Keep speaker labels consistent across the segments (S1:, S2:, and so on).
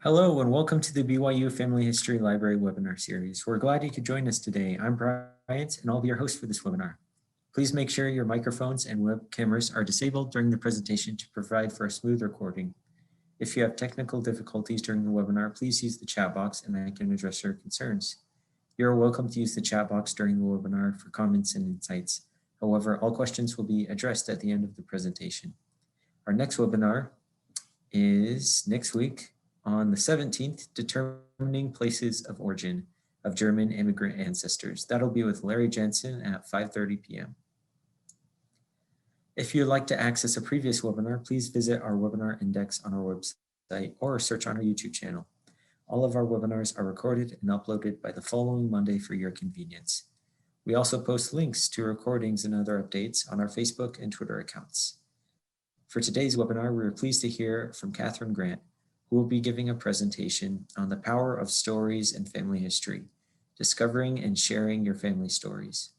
S1: Hello and welcome to the BYU Family History Library webinar series. We're glad you could join us today. I'm Bryant and I'll be your host for this webinar. Please make sure your microphones and web cameras are disabled during the presentation to provide for a smooth recording. If you have technical difficulties during the webinar, please use the chat box and I can address your concerns. You're welcome to use the chat box during the webinar for comments and insights. However, all questions will be addressed at the end of the presentation. Our next webinar is next week on the 17th, Determining Places of Origin of German Immigrant Ancestors. That'll be with Larry Jensen at 5:30 p.m. If you'd like to access a previous webinar, please visit our webinar index on our website or search on our YouTube channel. All of our webinars are recorded and uploaded by the following Monday for your convenience. We also post links to recordings and other updates on our Facebook and Twitter accounts. For today's webinar, we are pleased to hear from Kathryn Grant, who will be giving a presentation on the power of stories and family history, discovering and sharing your family stories.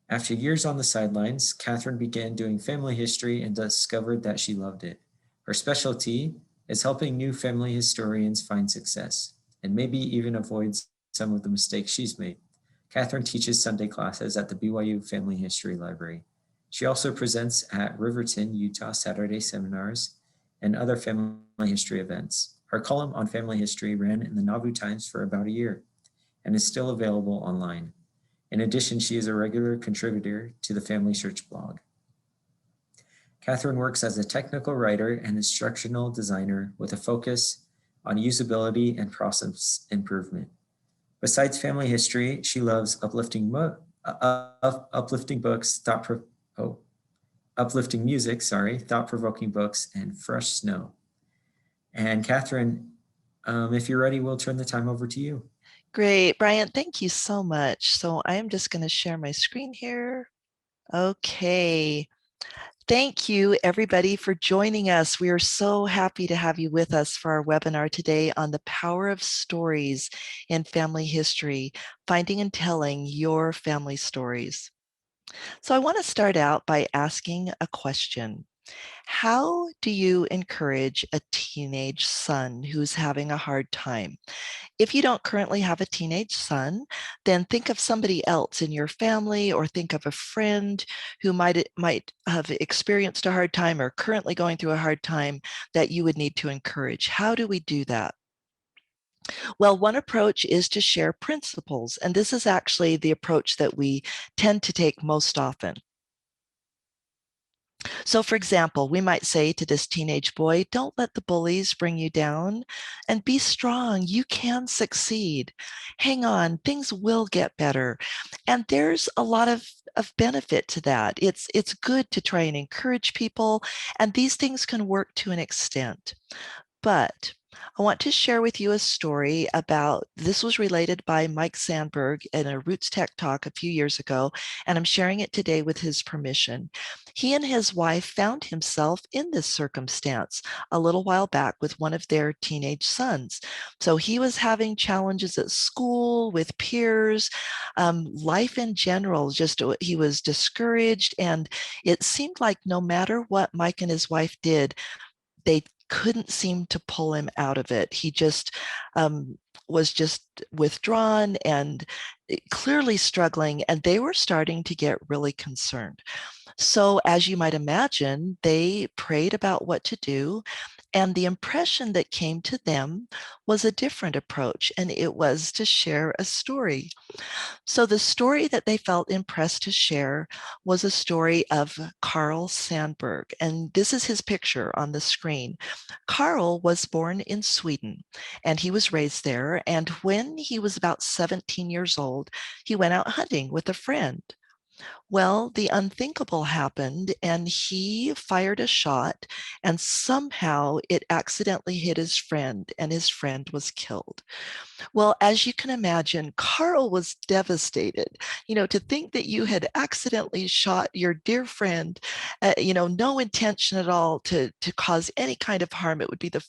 S1: After years on the sidelines, Kathryn began doing family history and discovered that she loved it. Her specialty is helping new family historians find success and maybe even avoid some of the mistakes she's made. Kathryn teaches Sunday classes at the BYU Family History Library. She also presents at Riverton, Utah Saturday seminars and other family history events. Her column on family history ran in the Nauvoo Times for about a year and is still available online. In addition, she is a regular contributor to the Family Search blog. Kathryn works as a technical writer and instructional designer with a focus on usability and process improvement. Besides family history, she loves uplifting books, uplifting music, thought-provoking books, and fresh snow. And Kathryn, if you're ready, we'll turn the time over to you.
S2: Great, Brian, thank you so much. So I am just going to share my screen here. Okay. Thank you, everybody, for joining us. We are so happy to have you with us for our webinar today on the power of stories in family history, finding and telling your family stories. So I want to start out by asking a question. How do you encourage a teenage son who's having a hard time? If you don't currently have a teenage son, then think of somebody else in your family or think of a friend who might have experienced a hard time or currently going through a hard time that you would need to encourage. How do we do that? Well, one approach is to share principles, and this is actually the approach that we tend to take most often. So, for example, we might say to this teenage boy, don't let the bullies bring you down and be strong. You can succeed. Hang on, things will get better. And there's a lot of benefit to that. It's good to try and encourage people, and these things can work to an extent. But I want to share with you a story about, this was related by Mike Sandberg in a Roots Tech talk a few years ago, and I'm sharing it today with his permission. He and his wife found himself in this circumstance a little while back with one of their teenage sons. So he was having challenges at school with peers, life in general, just he was discouraged, and it seemed like no matter what Mike and his wife did, they couldn't seem to pull him out of it. He just was just withdrawn and clearly struggling, and they were starting to get really concerned. So, as you might imagine, they prayed about what to do. And the impression that came to them was a different approach, and it was to share a story. So the story that they felt impressed to share was a story of Carl Sandberg. And this is his picture on the screen. Carl was born in Sweden and he was raised there. And when he was about 17 years old, he went out hunting with a friend. Well, the unthinkable happened and he fired a shot and somehow it accidentally hit his friend and his friend was killed. Well, as you can imagine, Carl was devastated, to think that you had accidentally shot your dear friend, no intention at all to cause any kind of harm. It would be the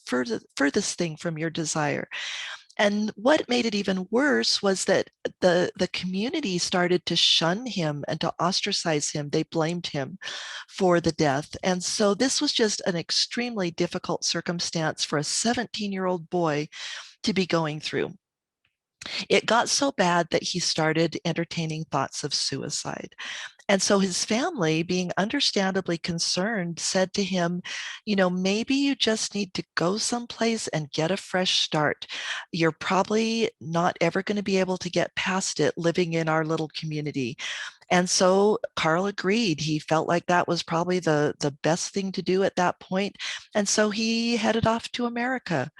S2: furthest thing from your desire. And what made it even worse was that the community started to shun him and to ostracize him. They blamed him for the death. And so this was just an extremely difficult circumstance for a 17-year-old boy to be going through. It got so bad that he started entertaining thoughts of suicide. And so his family, being understandably concerned, said to him, maybe you just need to go someplace and get a fresh start. You're probably not ever going to be able to get past it living in our little community. And so Carl agreed. He felt like that was probably the best thing to do at that point. And so he headed off to America.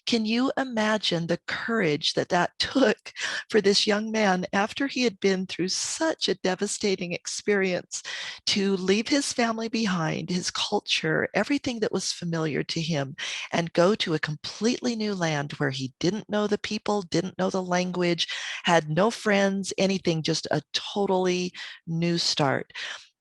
S2: Can you imagine the courage that that took for this young man after he had been through such a devastating experience to leave his family behind, his culture, everything that was familiar to him, and go to a completely new land where he didn't know the people, didn't know the language, had no friends, anything, just a totally new start.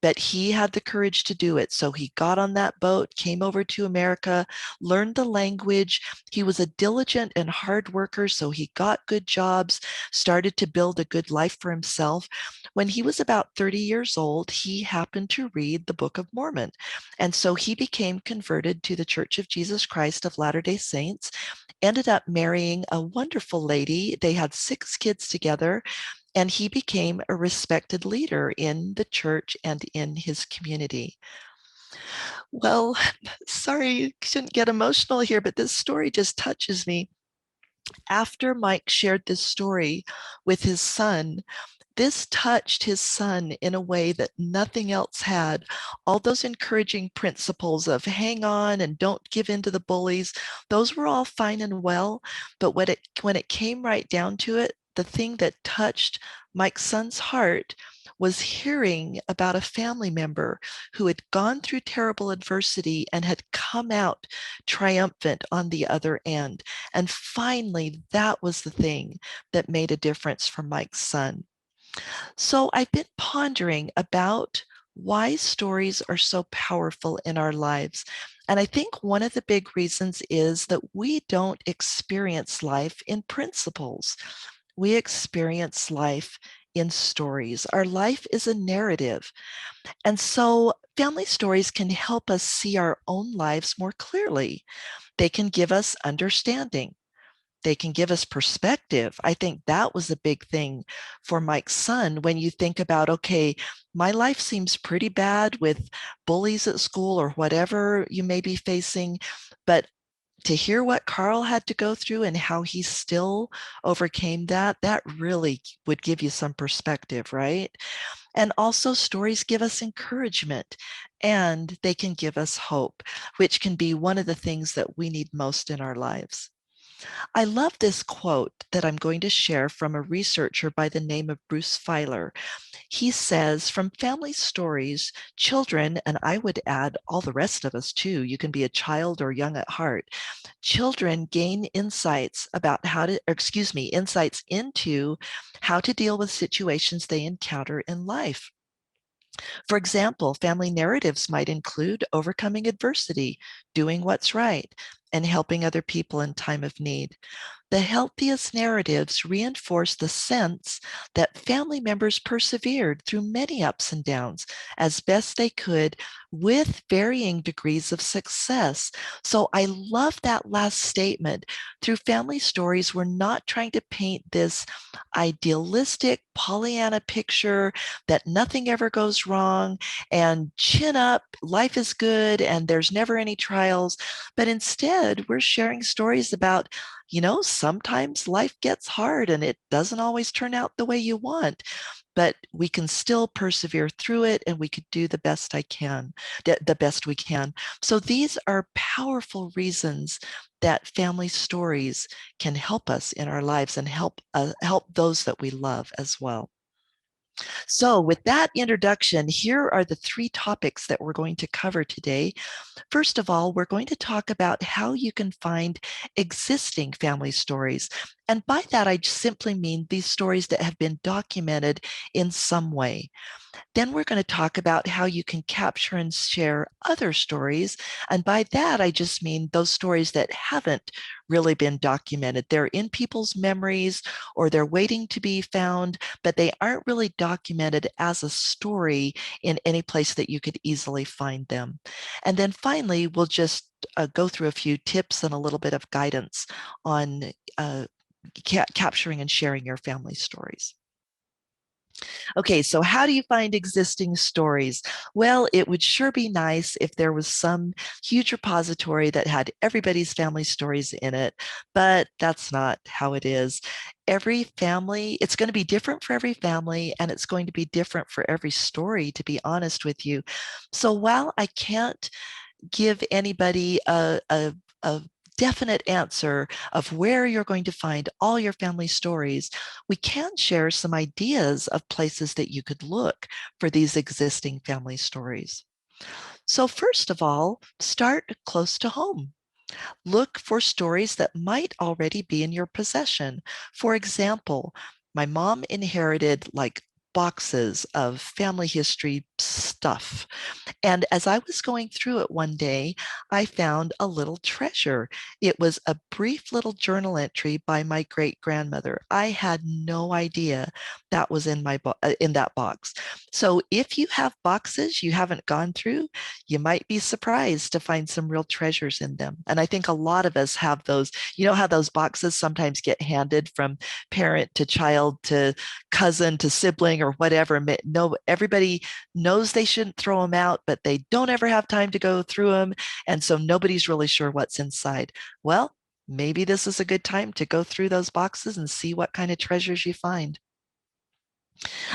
S2: But he had the courage to do it. So he got on that boat, came over to America, learned the language. He was a diligent and hard worker, so he got good jobs, started to build a good life for himself. When he was about 30 years old, he happened to read the Book of Mormon. And so he became converted to the Church of Jesus Christ of Latter-day Saints, ended up marrying a wonderful lady. They had 6 kids together, and he became a respected leader in the church and in his community. Well, sorry, you shouldn't get emotional here, but this story just touches me. After Mike shared this story with his son, this touched his son in a way that nothing else had. All those encouraging principles of hang on and don't give in to the bullies, those were all fine and well. But when it came right down to it, the thing that touched Mike's son's heart was hearing about a family member who had gone through terrible adversity and had come out triumphant on the other end. And finally, that was the thing that made a difference for Mike's son. So I've been pondering about why stories are so powerful in our lives. And I think one of the big reasons is that we don't experience life in principles. We experience life in stories. Our life is a narrative. And so family stories can help us see our own lives more clearly. They can give us understanding. They can give us perspective. I think that was a big thing for Mike's son. When you think about, okay, my life seems pretty bad with bullies at school or whatever you may be facing, but to hear what Carl had to go through and how he still overcame that, that really would give you some perspective, right? And also, stories give us encouragement and they can give us hope, which can be one of the things that we need most in our lives. I love this quote that I'm going to share from a researcher by the name of Bruce Feiler. He says, from family stories, children, and I would add all the rest of us too, you can be a child or young at heart, children gain insights about how to, insights into how to deal with situations they encounter in life. For example, family narratives might include overcoming adversity, doing what's right, and helping other people in time of need. The healthiest narratives reinforce the sense that family members persevered through many ups and downs as best they could with varying degrees of success. So I love that last statement. Through family stories, we're not trying to paint this idealistic Pollyanna picture that nothing ever goes wrong and chin up, life is good and there's never any trials. But instead, we're sharing stories about sometimes life gets hard and it doesn't always turn out the way you want, but we can still persevere through it and we could do the best we can. So these are powerful reasons that family stories can help us in our lives and help those that we love as well. So with that introduction, here are the 3 topics that we're going to cover today. First of all, we're going to talk about how you can find existing family stories. And by that, I simply mean these stories that have been documented in some way. Then we're going to talk about how you can capture and share other stories. And by that, I just mean those stories that haven't really been documented. They're in people's memories or they're waiting to be found, but they aren't really documented as a story in any place that you could easily find them. And then finally, we'll just go through a few tips and a little bit of guidance on capturing and sharing your family stories. Okay, so how do you find existing stories? Well, it would sure be nice if there was some huge repository that had everybody's family stories in it, but that's not how it is. Every family, it's going to be different for every family, and it's going to be different for every story, to be honest with you. So while I can't give anybody a definite answer of where you're going to find all your family stories, we can share some ideas of places that you could look for these existing family stories. So, first of all, start close to home. Look for stories that might already be in your possession. For example, my mom inherited like boxes of family history stuff. And as I was going through it one day, I found a little treasure. It was a brief little journal entry by my great grandmother. I had no idea that was in in that box. So if you have boxes you haven't gone through, you might be surprised to find some real treasures in them. And I think a lot of us have those. You know how those boxes sometimes get handed from parent to child to cousin to sibling or whatever. No, everybody knows they shouldn't throw them out, but they don't ever have time to go through them. And so nobody's really sure what's inside. Well, maybe this is a good time to go through those boxes and see what kind of treasures you find.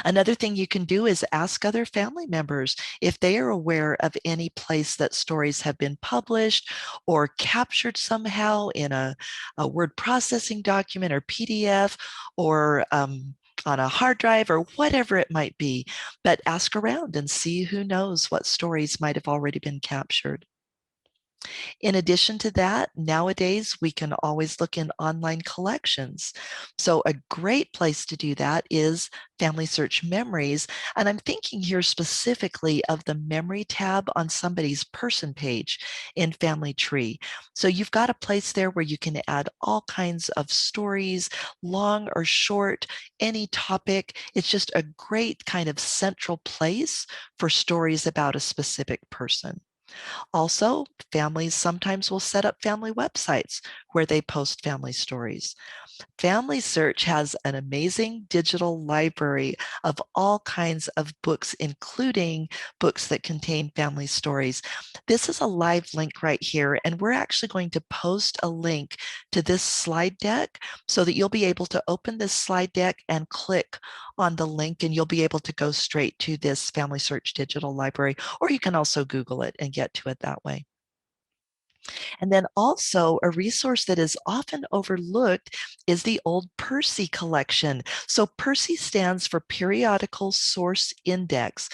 S2: Another thing you can do is ask other family members if they are aware of any place that stories have been published or captured somehow in a word processing document or PDF or on a hard drive or whatever it might be. But ask around and see who knows what stories might have already been captured. In addition to that, nowadays we can always look in online collections. So, a great place to do that is Family Search Memories. And I'm thinking here specifically of the memory tab on somebody's person page in Family Tree. So, you've got a place there where you can add all kinds of stories, long or short, any topic. It's just a great kind of central place for stories about a specific person. Also, families sometimes will set up family websites where they post family stories. Family Search has an amazing digital library of all kinds of books, including books that contain family stories. This is a live link right here, and we're actually going to post a link to this slide deck so that you'll be able to open this slide deck and click on the link, and you'll be able to go straight to this Family Search digital library, or you can also Google it and get to it that way. And then also a resource that is often overlooked is the old Percy collection. So Percy stands for Periodical Source Index,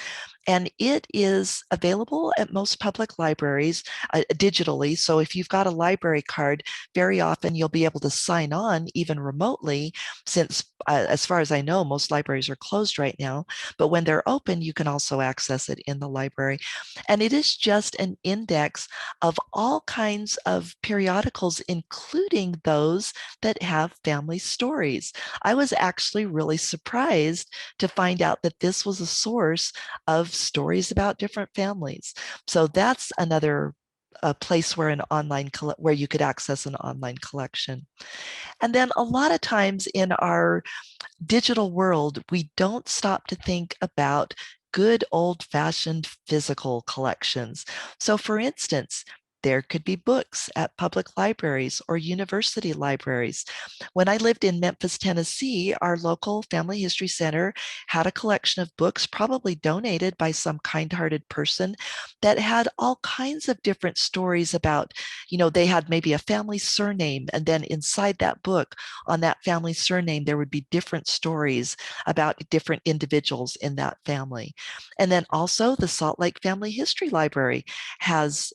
S2: and it is available at most public libraries digitally. So if you've got a library card, very often you'll be able to sign on even remotely, since as far as I know, most libraries are closed right now. But when they're open, you can also access it in the library. And it is just an index of all kinds of periodicals, including those that have family stories. I was actually really surprised to find out that this was a source of stories about different families. So that's another place where where you could access an online collection. And then a lot of times in our digital world, we don't stop to think about good old fashioned physical collections. So, for instance, there could be books at public libraries or university libraries. When I lived in Memphis, Tennessee, our local family history center had a collection of books, probably donated by some kind hearted person, that had all kinds of different stories about, they had maybe a family surname, and then inside that book, on that family surname, there would be different stories about different individuals in that family. And then also the Salt Lake Family History Library has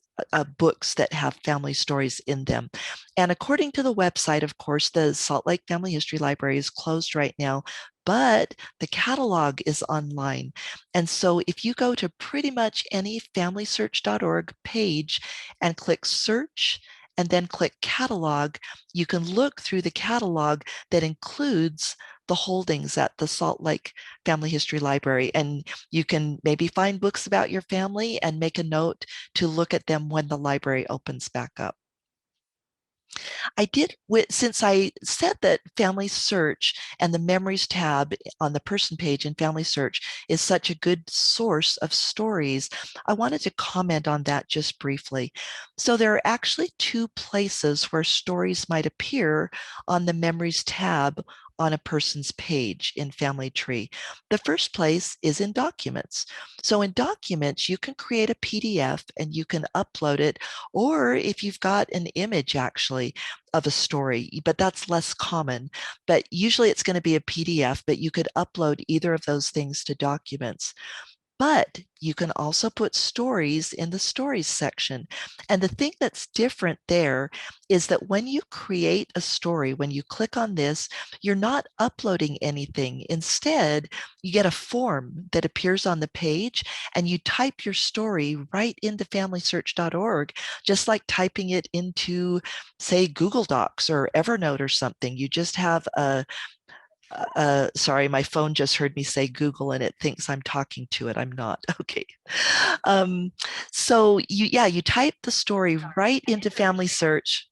S2: books that have family stories in them. And according to the website, of course, the Salt Lake Family History Library is closed right now, but the catalog is online. And so if you go to pretty much any familysearch.org page and click search and then click catalog, you can look through the catalog that includes the holdings at the Salt Lake Family History Library. And you can maybe find books about your family and make a note to look at them when the library opens back up. I did, since I said that Family Search and the Memories tab on the person page in Family Search is such a good source of stories, I wanted to comment on that just briefly. So there are actually two places where stories might appear on the Memories tab on a person's page in Family Tree. The first place is in Documents. So in Documents, you can create a PDF and you can upload it, or if you've got an image actually of a story, but that's less common. But usually it's going to be a PDF, but you could upload either of those things to Documents. But you can also put stories in the stories section. And the thing that's different there is that when you create a story, when you click on this, you're not uploading anything. Instead, you get a form that appears on the page and you type your story right into familysearch.org, just like typing it into, say, Google Docs or Evernote or something. You just have a sorry, my phone just heard me say Google and it thinks I'm talking to it. I'm not. Okay. Um, so you type the story right into Family Search.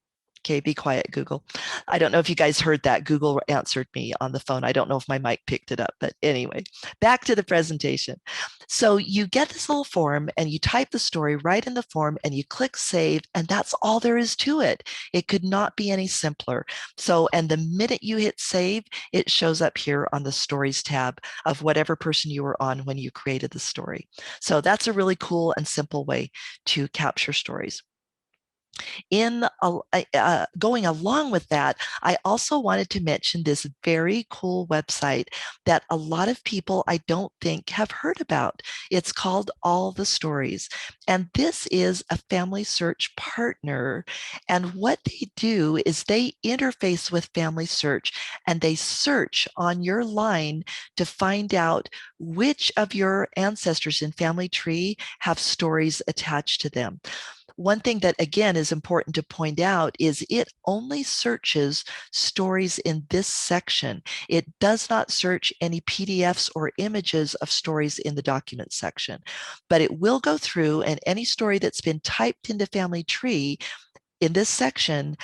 S2: Okay, be quiet, Google. I don't know if you guys heard that. Google answered me on the phone. I don't know if my mic picked it up, but anyway, back to the presentation. So you get this little form and you type the story right in the form and you click save, and that's all there is to it. It could not be any simpler. So, and the minute you hit save, it shows up here on the stories tab of whatever person you were on when you created the story. So that's a really cool and simple way to capture stories. Going along with that, I also wanted to mention this very cool website that a lot of people I don't think have heard about. It's called All the Stories. And this is a Family Search partner. And what they do is they interface with Family Search and they search on your line to find out which of your ancestors in Family Tree have stories attached to them. One thing that, again, is important to point out is it only searches stories in this section. It does not search any PDFs or images of stories in the document section, but it will go through, and any story that's been typed into Family Tree in this section,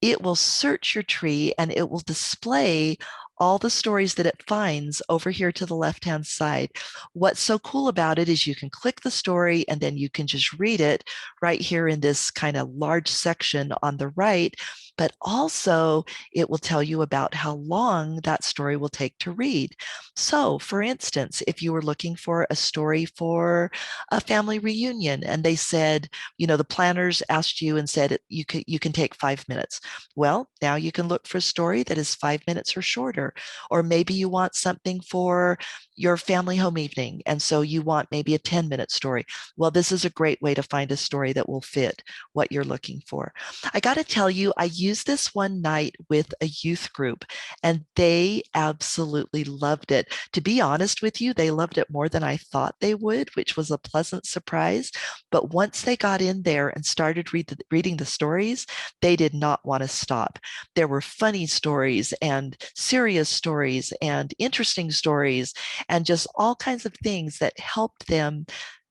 S2: it will search your tree and it will display all the stories that it finds over here to the left-hand side. What's so cool about it is you can click the story and then you can just read it right here in this kind of large section on the right, but also it will tell you about how long that story will take to read. So for instance, if you were looking for a story for a family reunion and they said, the planners asked you and said you can take 5 minutes. Well, now you can look for a story that is 5 minutes or shorter. Or maybe you want something for your family home evening. And so you want maybe a 10-minute story. Well, this is a great way to find a story that will fit what you're looking for. I got to tell you, I used this one night with a youth group and they absolutely loved it. To be honest with you, they loved it more than I thought they would, which was a pleasant surprise. But once they got in there and started reading the stories, they did not want to stop. There were funny stories and serious stories and interesting stories and just all kinds of things that helped them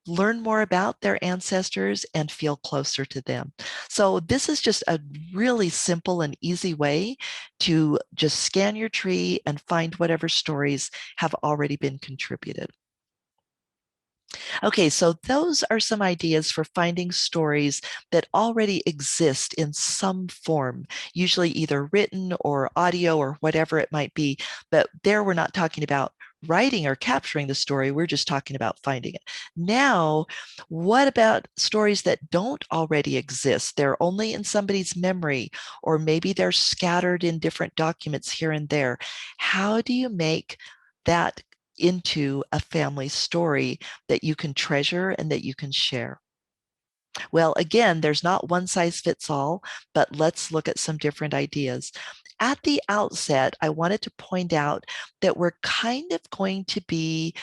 S2: learn more about their ancestors and feel closer to them. So this is just a really simple and easy way to just scan your tree and find whatever stories have already been contributed. Okay, so those are some ideas for finding stories that already exist in some form, usually either written or audio or whatever it might be. But there we're not talking about writing or capturing the story, we're just talking about finding it. Now, what about stories that don't already exist? They're only in somebody's memory, or maybe they're scattered in different documents here and there. How do you make that into a family story that you can treasure and that you can share? Well, again, there's not one size fits all, but let's look at some different ideas. At the outset, I wanted to point out that we're kind of going to be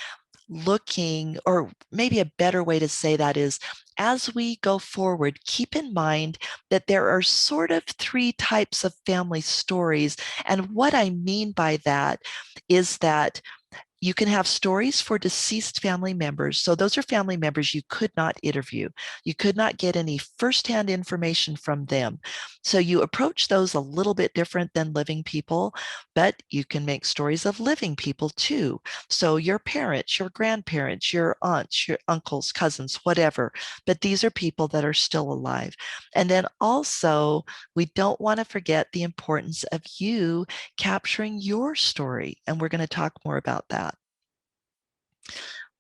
S2: looking, or maybe a better way to say that is, as we go forward, keep in mind that there are sort of three types of family stories. And what I mean by that is that you can have stories for deceased family members. So those are family members you could not interview. You could not get any firsthand information from them. So you approach those a little bit different than living people, but you can make stories of living people too. So your parents, your grandparents, your aunts, your uncles, cousins, whatever. But these are people that are still alive. And then also, we don't want to forget the importance of you capturing your story. And we're going to talk more about that.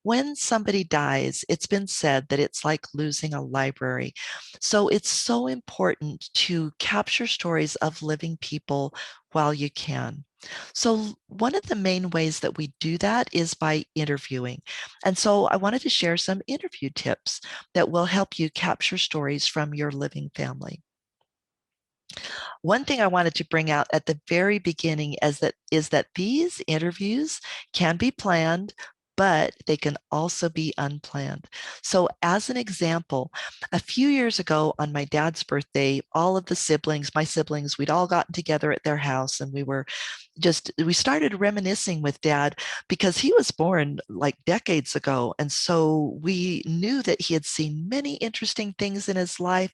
S2: When somebody dies, it's been said that it's like losing a library. So it's so important to capture stories of living people while you can. So, one of the main ways that we do that is by interviewing. And so, I wanted to share some interview tips that will help you capture stories from your living family. One thing I wanted to bring out at the very beginning is that these interviews can be planned, but they can also be unplanned. So, as an example, a few years ago on my dad's birthday, all of the siblings, my siblings, we'd all gotten together at their house and we started reminiscing with dad because he was born like decades ago. And so we knew that he had seen many interesting things in his life,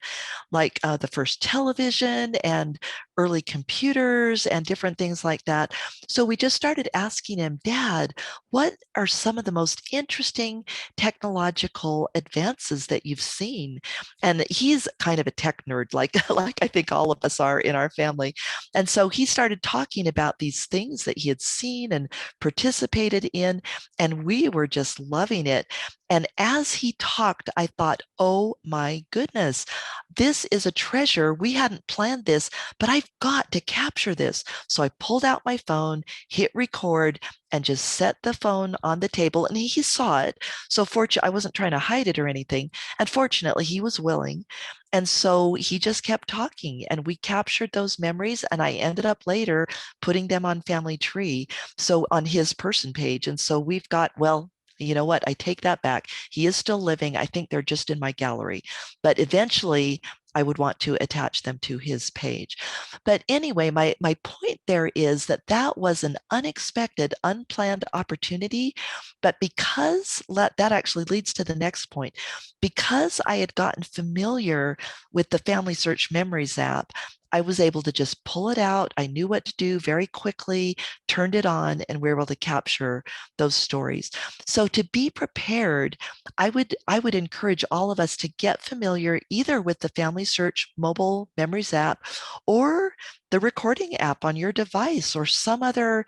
S2: like the first television and early computers and different things like that. So we just started asking him, Dad, what are some of the most interesting technological advances that you've seen? And he's kind of a tech nerd, like, like I think all of us are in our family. And so he started talking about these things that he had seen and participated in, and we were just loving it. And as he talked, I thought, oh my goodness, this is a treasure. We hadn't planned this, but I've got to capture this. So I pulled out my phone, hit record, and just set the phone on the table. And he saw it. So fortunately, I wasn't trying to hide it or anything. And fortunately, he was willing. And so he just kept talking, and we captured those memories. And I ended up later putting them on Family Tree, so on his person page. And so we've got, well, you know what? I take that back. He is still living. I think they're just in my gallery. But eventually, I would want to attach them to his page. But anyway, my point there is that that was an unexpected, unplanned opportunity. But because that actually leads to the next point, because I had gotten familiar with the Family Search Memories app, I was able to just pull it out. I knew what to do very quickly, turned it on, and we were able to capture those stories. So to be prepared, I would encourage all of us to get familiar either with the Family Search mobile memories app or the recording app on your device or some other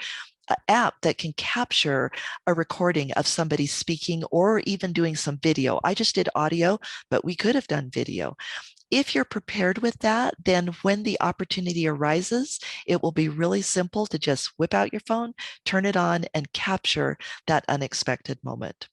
S2: app that can capture a recording of somebody speaking or even doing some video. I just did audio, but we could have done video. If you're prepared with that, then when the opportunity arises, it will be really simple to just whip out your phone, turn it on, and capture that unexpected moment.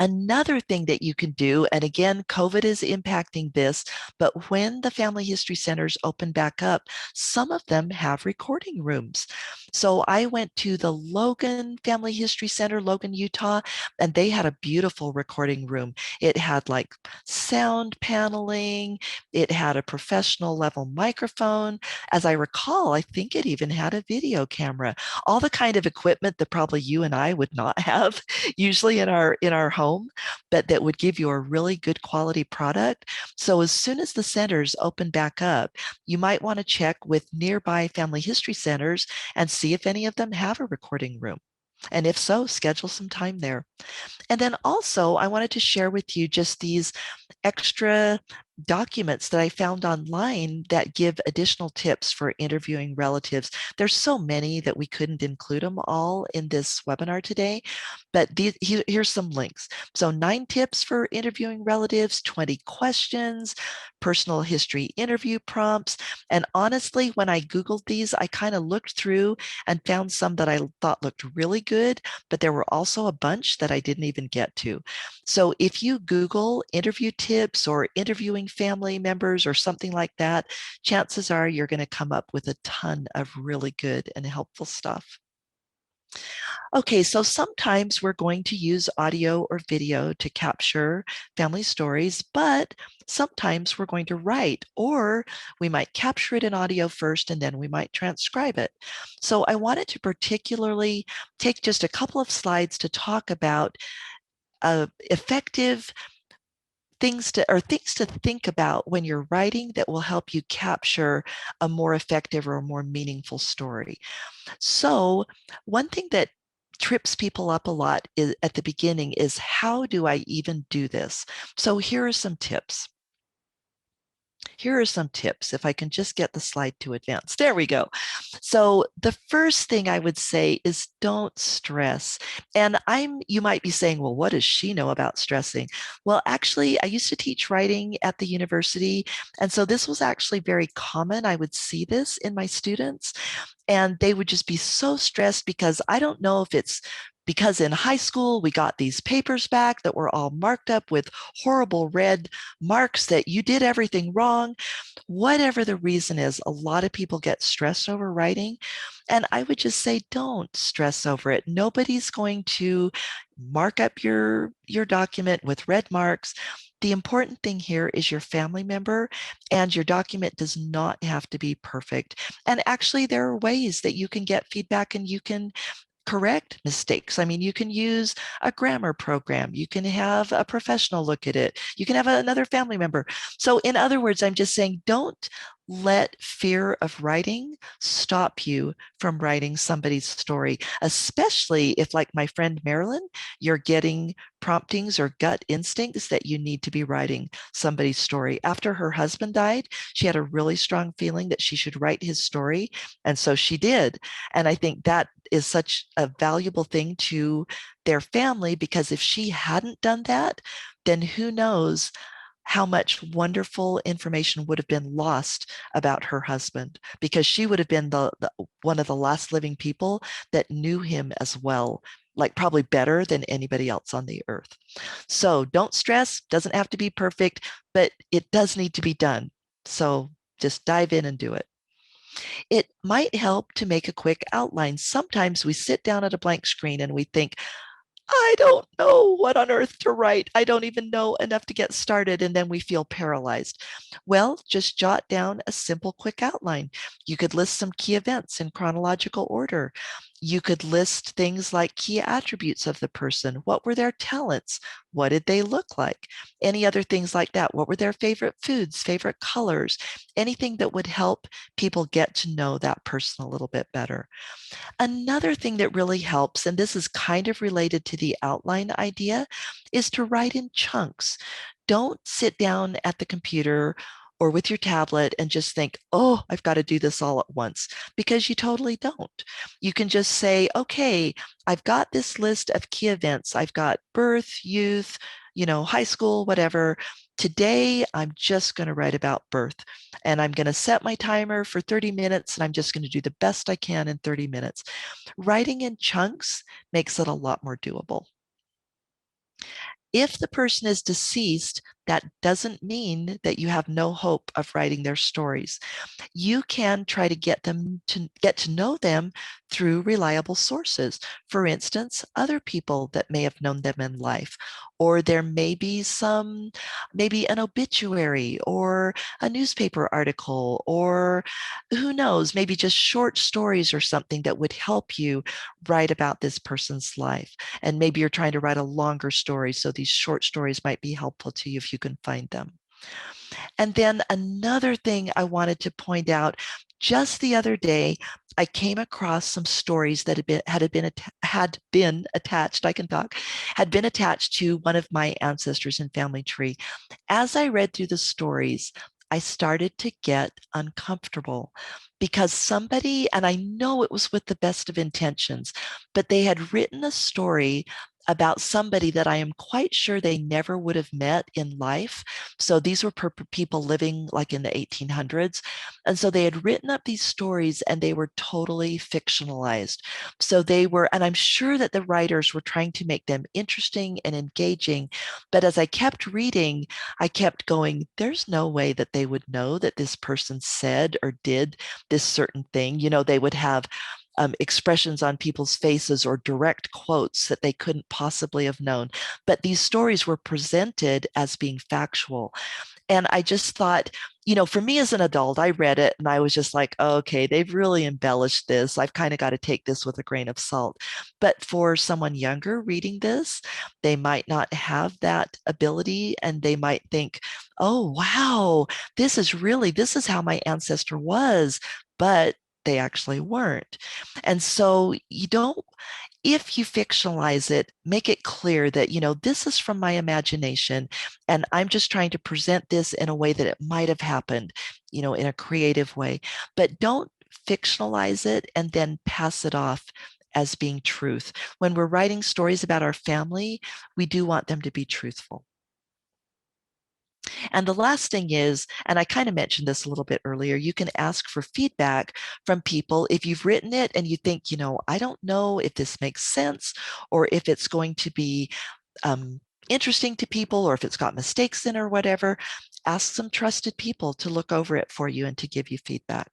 S2: Another thing that you can do, and again, COVID is impacting this, but when the family history centers open back up, some of them have recording rooms. So I went to the Logan Family History Center, Logan, Utah, and they had a beautiful recording room. It had like sound paneling, it had a professional level microphone. As I recall, I think it even had a video camera, all the kind of equipment that probably you and I would not have usually in our home, but that would give you a really good quality product. So as soon as the centers open back up, you might want to check with nearby family history centers and see if any of them have a recording room. And if so, schedule some time there. And then also, I wanted to share with you just these extra documents that I found online that give additional tips for interviewing relatives. There's so many that we couldn't include them all in this webinar today, but here's some links. So 9 tips for interviewing relatives, 20 questions, personal history interview prompts. And honestly, when I Googled these, I kind of looked through and found some that I thought looked really good, but there were also a bunch that I didn't even get to. So if you Google interview tips or interviewing family members or something like that, chances are you're going to come up with a ton of really good and helpful stuff. Okay, so sometimes we're going to use audio or video to capture family stories, but sometimes we're going to write, or we might capture it in audio first and then we might transcribe it. So I wanted to particularly take just a couple of slides to talk about effective things to think about when you're writing that will help you capture a more effective or a more meaningful story. So one thing that trips people up a lot is, at the beginning, is how do I even do this? So here are some tips. Here are some tips. If I can just get the slide to advance. There we go. So the first thing I would say is don't stress. And you might be saying, well, what does she know about stressing? Well, actually, I used to teach writing at the university. And so this was actually very common. I would see this in my students, and they would just be so stressed because I don't know if it's because in high school we got these papers back that were all marked up with horrible red marks that you did everything wrong. Whatever the reason is, a lot of people get stressed over writing. And I would just say, don't stress over it. Nobody's going to mark up your document with red marks. The important thing here is your family member, and your document does not have to be perfect. And actually, there are ways that you can get feedback and you can correct mistakes. I mean, you can use a grammar program. You can have a professional look at it. You can have another family member. So, in other words, I'm just saying, don't let fear of writing stop you from writing somebody's story, especially if, like my friend Marilyn, you're getting promptings or gut instincts that you need to be writing somebody's story. After her husband died, she had a really strong feeling that she should write his story. And so she did. And I think that is such a valuable thing to their family, because if she hadn't done that, then who knows how much wonderful information would have been lost about her husband, because she would have been the one of the last living people that knew him as well, like probably better than anybody else on the earth. So don't stress, doesn't have to be perfect, but it does need to be done. So just dive in and do it. It might help to make a quick outline. Sometimes we sit down at a blank screen and we think, I don't know what on earth to write. I don't even know enough to get started. And then we feel paralyzed. Well, just jot down a simple, quick outline. You could list some key events in chronological order. You could list things like key attributes of the person. What were their talents? What did they look like? Any other things like that? What were their favorite foods, favorite colors? Anything that would help people get to know that person a little bit better. Another thing that really helps, and this is kind of related to the outline idea, is to write in chunks. Don't sit down at the computer or with your tablet and just think, oh, I've got to do this all at once, because you totally don't. You can just say, okay, I've got this list of key events. I've got birth, youth, high school, whatever. Today, I'm just going to write about birth, and I'm going to set my timer for 30 minutes, and I'm just going to do the best I can in 30 minutes. Writing in chunks makes it a lot more doable. If the person is deceased, that doesn't mean that you have no hope of writing their stories. You can try to get to know them through reliable sources. For instance, other people that may have known them in life, or there may be maybe an obituary or a newspaper article, or who knows, maybe just short stories or something that would help you write about this person's life. And maybe you're trying to write a longer story, so these short stories might be helpful to you if you can find them. And then another thing I wanted to point out, just the other day, I came across some stories that had been attached. I can talk, had been attached to one of my ancestors in family tree. As I read through the stories, I started to get uncomfortable because somebody, and I know it was with the best of intentions, but they had written a story about somebody that I am quite sure they never would have met in life. So these were people living like in the 1800s. And so they had written up these stories and they were totally fictionalized. So they were, and I'm sure that the writers were trying to make them interesting and engaging. But as I kept reading, I kept going, there's no way that they would know that this person said or did this certain thing. You know, they would have expressions on people's faces or direct quotes that they couldn't possibly have known. But these stories were presented as being factual. And I just thought, you know, for me as an adult, I read it and I was just like, oh, okay, they've really embellished this. I've kind of got to take this with a grain of salt. But for someone younger reading this, they might not have that ability and they might think, oh, wow, this is how my ancestor was. But they actually weren't. And so you don't, if you fictionalize it, make it clear that, you know, this is from my imagination and I'm just trying to present this in a way that it might have happened, you know, in a creative way. But don't fictionalize it and then pass it off as being truth. When we're writing stories about our family, we do want them to be truthful. And the last thing is, and I kind of mentioned this a little bit earlier, you can ask for feedback from people if you've written it and you think, you know, I don't know if this makes sense or if it's going to be um, interesting to people or if it's got mistakes in or whatever. Ask some trusted people to look over it for you and to give you feedback.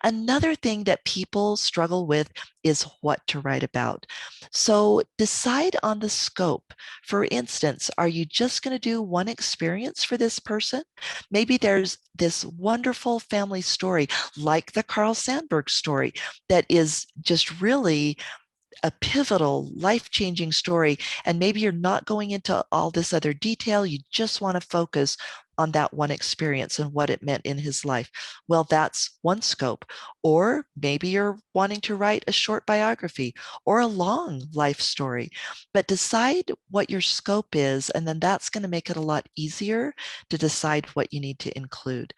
S2: Another thing that people struggle with is what to write about. So decide on the scope. For instance, are you just going to do one experience for this person? Maybe there's this wonderful family story, like the Carl Sandburg story, that is just really a pivotal, life changing story. And maybe you're not going into all this other detail. You just want to focus on that one experience and what it meant in his life. Well, that's one scope. Or maybe you're wanting to write a short biography or a long life story. But decide what your scope is, and then that's going to make it a lot easier to decide what you need to include.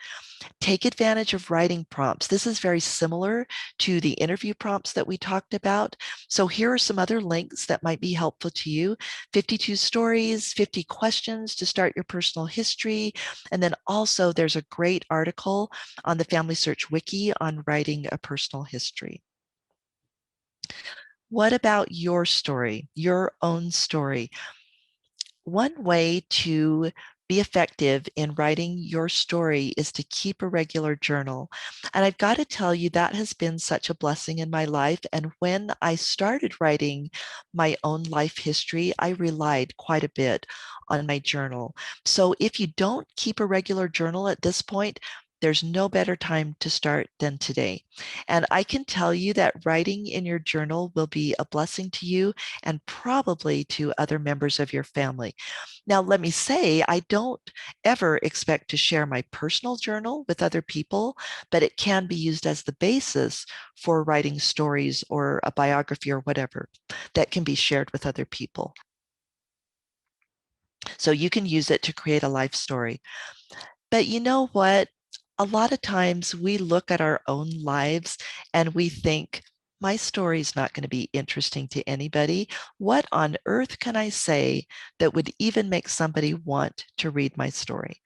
S2: Take advantage of writing prompts. This is very similar to the interview prompts that we talked about. So here are some other links that might be helpful to you. 52 stories, 50 questions to start your personal history. And then also there's a great article on the Family Search Wiki on writing a personal history. What about your story, your own story? One way to be effective in writing your story is to keep a regular journal. And I've got to tell you, that has been such a blessing in my life. And when I started writing my own life history, I relied quite a bit on my journal. So if you don't keep a regular journal at this point, there's no better time to start than today. And I can tell you that writing in your journal will be a blessing to you and probably to other members of your family. Now, let me say, I don't ever expect to share my personal journal with other people, but it can be used as the basis for writing stories or a biography or whatever that can be shared with other people. So you can use it to create a life story. But you know what? A lot of times we look at our own lives and we think, my story is not going to be interesting to anybody. What on earth can I say that would even make somebody want to read my story?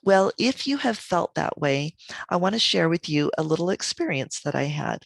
S2: Well, if you have felt that way, I want to share with you a little experience that I had.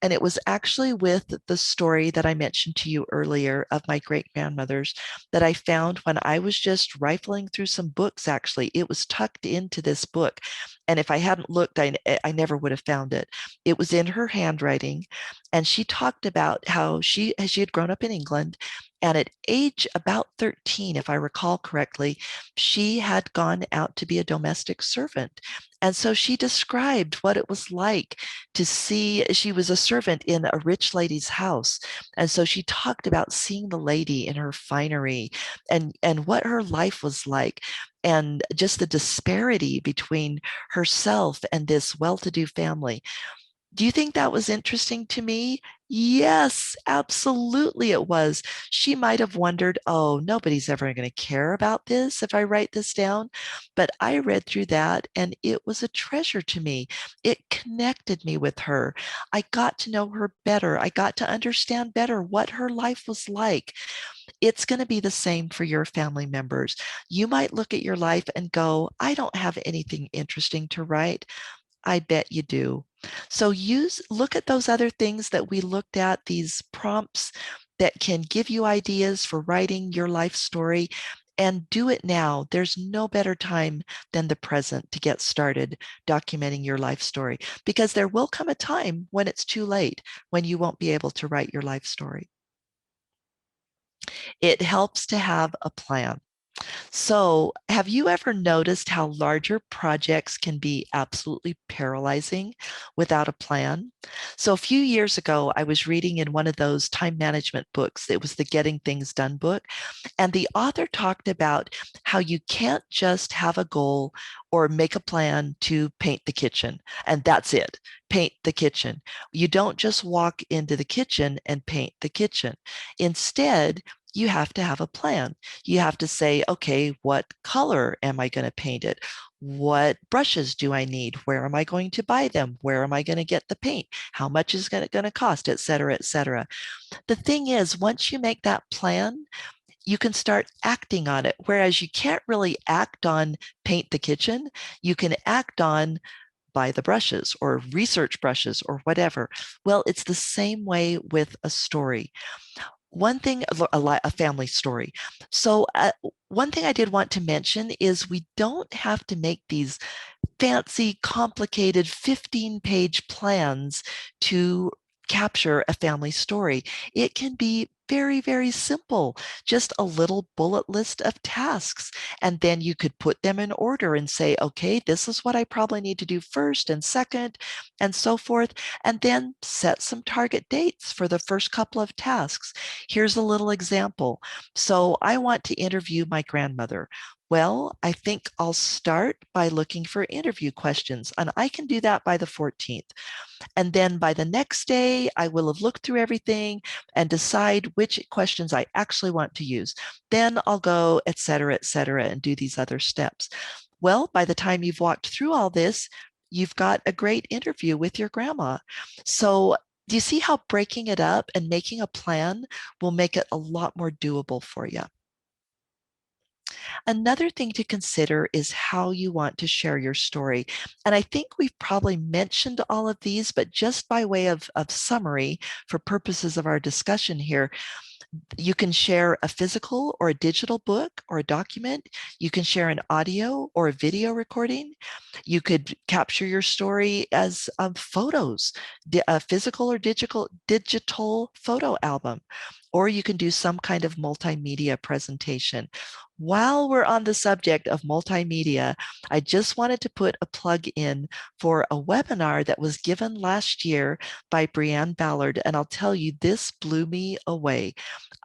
S2: And it was actually with the story that I mentioned to you earlier of my great grandmother's that I found when I was just rifling through some books. Actually, it was tucked into this book. And if I hadn't looked, I never would have found it. It was in her handwriting. And she talked about how she had grown up in England. And at age about 13, if I recall correctly, she had gone out to be a domestic servant. And so she described what it was like to see. She was a servant in a rich lady's house. And so she talked about seeing the lady in her finery and what her life was like and just the disparity between herself and this well-to-do family. Do you think that was interesting to me? Yes, absolutely it was. She might have wondered, oh, nobody's ever going to care about this if I write this down. But I read through that and it was a treasure to me. It connected me with her. I got to know her better. I got to understand better what her life was like. It's going to be the same for your family members. You might look at your life and go, I don't have anything interesting to write. I bet you do. So look at those other things that we looked at, these prompts that can give you ideas for writing your life story, and do it now. There's no better time than the present to get started documenting your life story, because there will come a time when it's too late, when you won't be able to write your life story. It helps to have a plan. So, have you ever noticed how larger projects can be absolutely paralyzing without a plan? So, a few years ago, I was reading in one of those time management books. It was the Getting Things Done book. And the author talked about how you can't just have a goal or make a plan to paint the kitchen, and that's it. Paint the kitchen. You don't just walk into the kitchen and paint the kitchen. Instead, you have to have a plan. You have to say, okay, what color am I going to paint it? What brushes do I need? Where am I going to buy them? Where am I going to get the paint? How much is it going to cost, et cetera, et cetera. The thing is, once you make that plan, you can start acting on it. Whereas you can't really act on paint the kitchen, you can act on buy the brushes or research brushes or whatever. Well, it's the same way with a story. One thing, a family story. So, one thing I did want to mention is we don't have to make these fancy, complicated 15-page plans to capture a family story. It can be very, very simple, just a little bullet list of tasks. And then you could put them in order and say, okay, this is what I probably need to do first and second, and so forth. And then set some target dates for the first couple of tasks. Here's a little example. So I want to interview my grandmother. Well, I think I'll start by looking for interview questions, and I can do that by the 14th. And then by the next day, I will have looked through everything and decide which questions I actually want to use. Then I'll go, et cetera, and do these other steps. Well, by the time you've walked through all this, you've got a great interview with your grandma. So, do you see how breaking it up and making a plan will make it a lot more doable for you? Another thing to consider is how you want to share your story. And I think we've probably mentioned all of these, but just by way of summary for purposes of our discussion here, you can share a physical or a digital book or a document. You can share an audio or a video recording. You could capture your story as photos, a physical or digital photo album, or you can do some kind of multimedia presentation. While we're on the subject of multimedia, I just wanted to put a plug in for a webinar that was given last year by Brianne Ballard. And I'll tell you, this blew me away.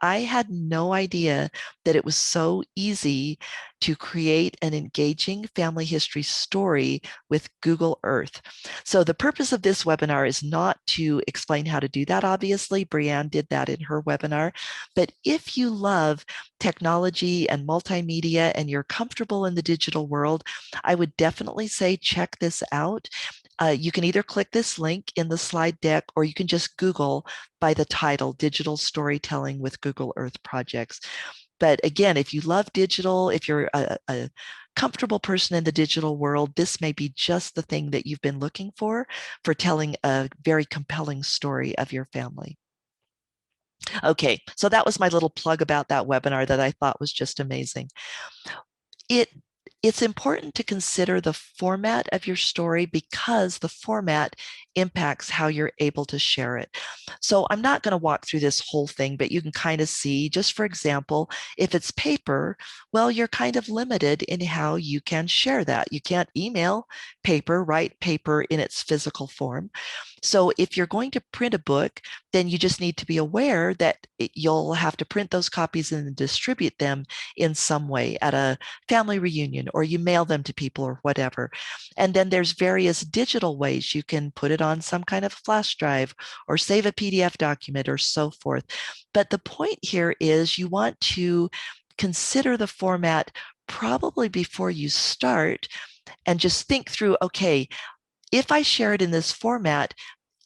S2: I had no idea that it was so easy to create an engaging family history story with Google Earth. So the purpose of this webinar is not to explain how to do that. Obviously, Brianne did that in her webinar. But if you love technology and multimedia and you're comfortable in the digital world, I would definitely say check this out. You can either click this link in the slide deck or you can just Google by the title, Digital Storytelling with Google Earth Projects. But again, if you love digital, if you're a comfortable person in the digital world, this may be just the thing that you've been looking for telling a very compelling story of your family. Okay, so that was my little plug about that webinar that I thought was just amazing. It it's important to consider the format of your story because the format impacts how you're able to share it. So I'm not going to walk through this whole thing, but you can kind of see, just for example, if it's paper, well, you're kind of limited in how you can share that. You can't email paper, write paper in its physical form. So if you're going to print a book, then you just need to be aware that you'll have to print those copies and distribute them in some way at a family reunion or you mail them to people or whatever. And then there's various digital ways you can put it on some kind of flash drive or save a PDF document or so forth. But the point here is you want to consider the format probably before you start and just think through, okay, if I share it in this format,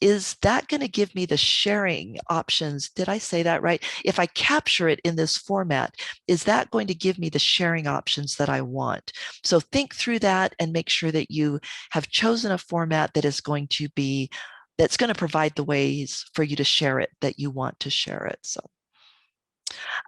S2: is that going to give me the sharing options? Did I say that right? If I capture it in this format, is that going to give me the sharing options that I want? So think through that and make sure that you have chosen a format that is going to be, that's going to provide the ways for you to share it that you want to share it. So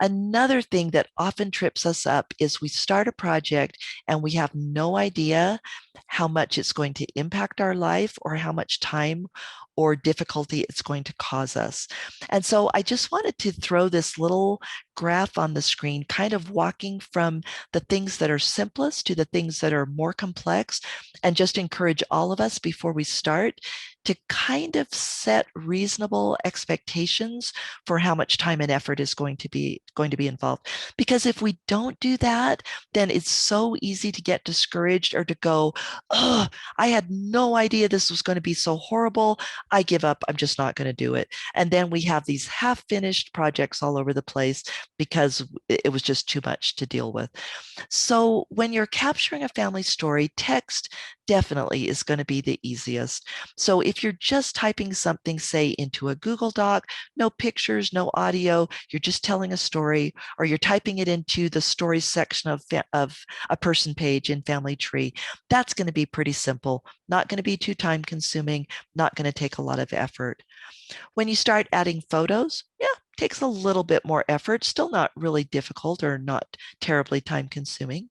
S2: another thing that often trips us up is we start a project and we have no idea how much it's going to impact our life or how much time or difficulty it's going to cause us. And so I just wanted to throw this little graph on the screen, kind of walking from the things that are simplest to the things that are more complex, and just encourage all of us before we start to kind of set reasonable expectations for how much time and effort is going to be involved. Because if we don't do that, then it's so easy to get discouraged or to go, oh, I had no idea this was going to be so horrible. I give up. I'm just not going to do it. And then we have these half-finished projects all over the place because it was just too much to deal with. So when you're capturing a family story, text definitely is going to be the easiest. So if you're just typing something, say, into a Google Doc, no pictures, no audio, you're just telling a story, or you're typing it into the stories section of a person page in Family Tree, that's going to be pretty simple, not going to be too time consuming, not going to take a lot of effort. When you start adding photos, yeah, takes a little bit more effort, still not really difficult or not terribly time consuming.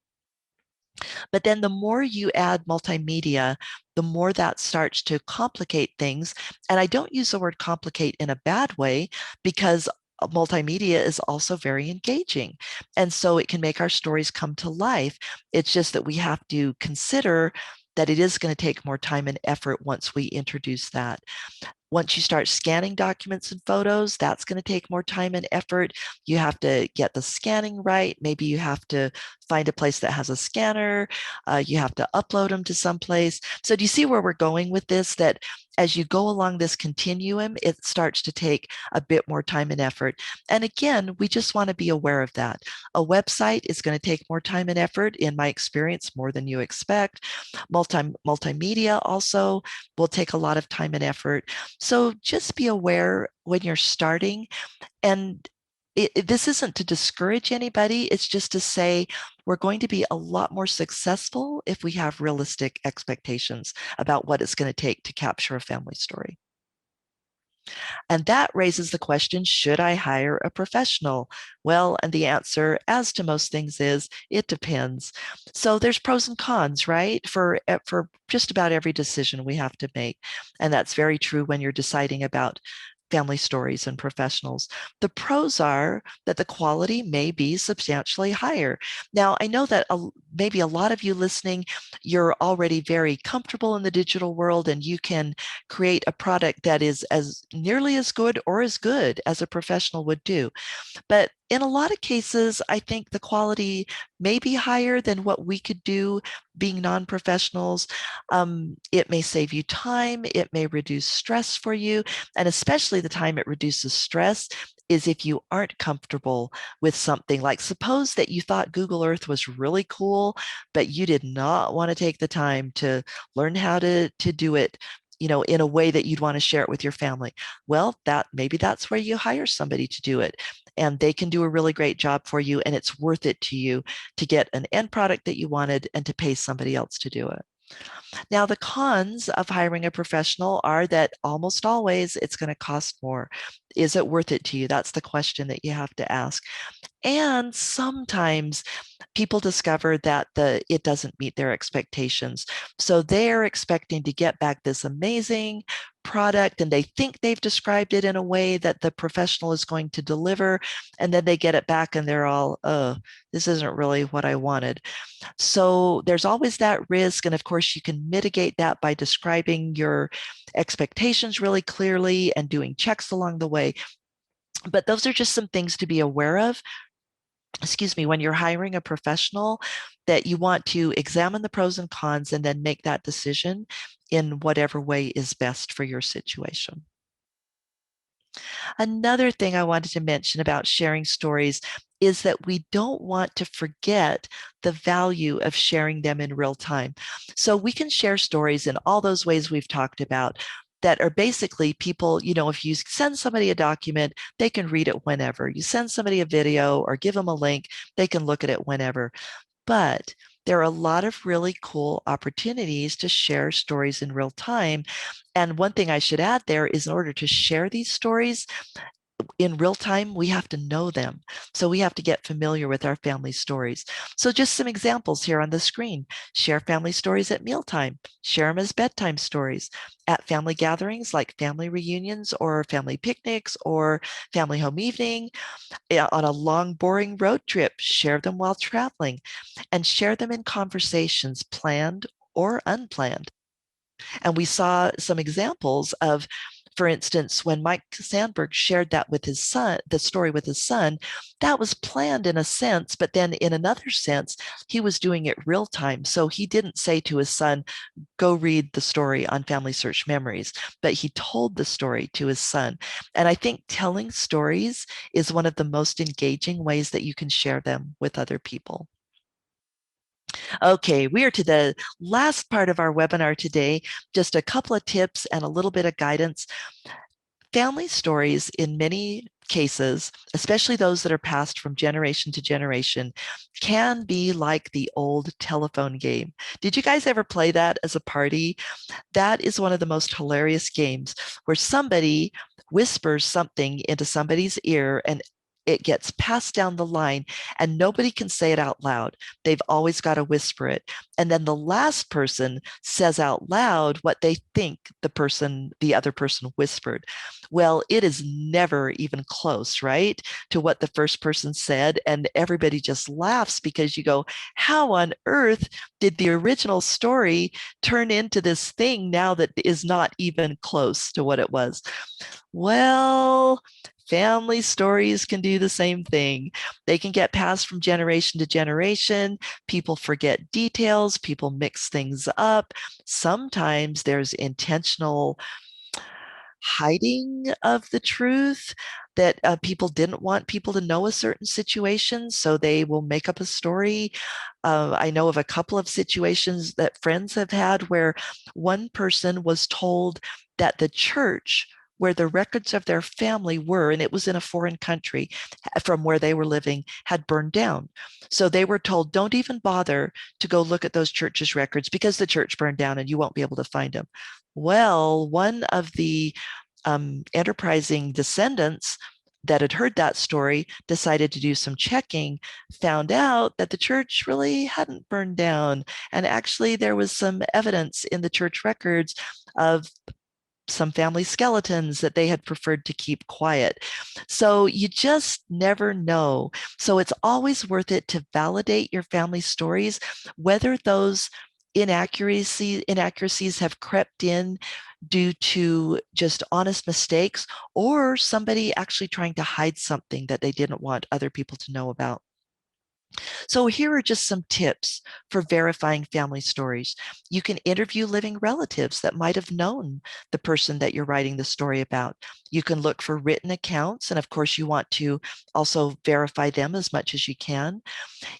S2: But then the more you add multimedia, the more that starts to complicate things. And I don't use the word complicate in a bad way, because multimedia is also very engaging. And so it can make our stories come to life. It's just that we have to consider that it is going to take more time and effort once we introduce that. Once you start scanning documents and photos, that's going to take more time and effort. You have to get the scanning right. Maybe you have to find a place that has a scanner. You have to upload them to some place. So do you see where we're going with this? That as you go along this continuum, it starts to take a bit more time and effort. And again, we just want to be aware of that. A website is going to take more time and effort, in my experience, more than you expect. Multimedia also will take a lot of time and effort. So just be aware when you're starting. And this isn't to discourage anybody. It's just to say we're going to be a lot more successful if we have realistic expectations about what it's going to take to capture a family story. And that raises the question, should I hire a professional? Well, and the answer, as to most things, is it depends. So there's pros and cons, right? For just about every decision we have to make. And that's very true when you're deciding about family stories and professionals. The pros are that the quality may be substantially higher. Now, I know that maybe a lot of you listening, you're already very comfortable in the digital world and you can create a product that is as nearly as good or as good as a professional would do. But in a lot of cases, I think the quality may be higher than what we could do being non-professionals. It may save you time. It may reduce stress for you. And especially the time it reduces stress is if you aren't comfortable with something. Like, suppose that you thought Google Earth was really cool, but you did not want to take the time to learn how to do it, in a way that you'd want to share it with your family. Well, maybe that's where you hire somebody to do it, and they can do a really great job for you, and it's worth it to you to get an end product that you wanted and to pay somebody else to do it. Now, the cons of hiring a professional are that almost always it's going to cost more. Is it worth it to you? That's the question that you have to ask. And sometimes people discover that it doesn't meet their expectations. So they're expecting to get back this amazing product, and they think they've described it in a way that the professional is going to deliver. And then they get it back and they're all, oh, this isn't really what I wanted. So there's always that risk. And of course, you can mitigate that by describing your expectations really clearly and doing checks along the way. But those are just some things to be aware of. excuse me, when you're hiring a professional, that you want to examine the pros and cons and then make that decision in whatever way is best for your situation. Another thing I wanted to mention about sharing stories is that we don't want to forget the value of sharing them in real time. So we can share stories in all those ways we've talked about that are basically people, if you send somebody a document, they can read it whenever. You send somebody a video or give them a link, they can look at it whenever. But there are a lot of really cool opportunities to share stories in real time. And one thing I should add there is in order to share these stories, in real time, we have to know them. So we have to get familiar with our family stories. So just some examples here on the screen. Share family stories at mealtime. Share them as bedtime stories. At family gatherings like family reunions or family picnics or family home evening. On a long, boring road trip, share them while traveling. And share them in conversations, planned or unplanned. And we saw some examples of, for instance, when Mike Sandberg shared that with his son, the story with his son, that was planned in a sense, but then in another sense, he was doing it real time. So he didn't say to his son, go read the story on Family Search Memories, but he told the story to his son. And I think telling stories is one of the most engaging ways that you can share them with other people. Okay, we are to the last part of our webinar today. Just a couple of tips and a little bit of guidance. Family stories, in many cases, especially those that are passed from generation to generation, can be like the old telephone game. Did you guys ever play that as a party? That is one of the most hilarious games where somebody whispers something into somebody's ear and it gets passed down the line and nobody can say it out loud. They've always got to whisper it. And then the last person says out loud what they think the other person whispered. Well, it is never even close, right, to what the first person said. And everybody just laughs because you go, how on earth did the original story turn into this thing now that is not even close to what it was? Well, family stories can do the same thing. They can get passed from generation to generation. People forget details, people mix things up. Sometimes there's intentional hiding of the truth that people didn't want people to know a certain situation, so they will make up a story. I know of a couple of situations that friends have had where one person was told that the church where the records of their family were, and it was in a foreign country from where they were living, had burned down. So they were told, don't even bother to go look at those church's records because the church burned down and you won't be able to find them. Well, one of the enterprising descendants that had heard that story decided to do some checking, found out that the church really hadn't burned down. And actually, there was some evidence in the church records of some family skeletons that they had preferred to keep quiet. So you just never know. So it's always worth it to validate your family stories, whether those inaccuracies have crept in due to just honest mistakes or somebody actually trying to hide something that they didn't want other people to know about. So here are just some tips for verifying family stories. You can interview living relatives that might have known the person that you're writing the story about. You can look for written accounts, and of course you want to also verify them as much as you can.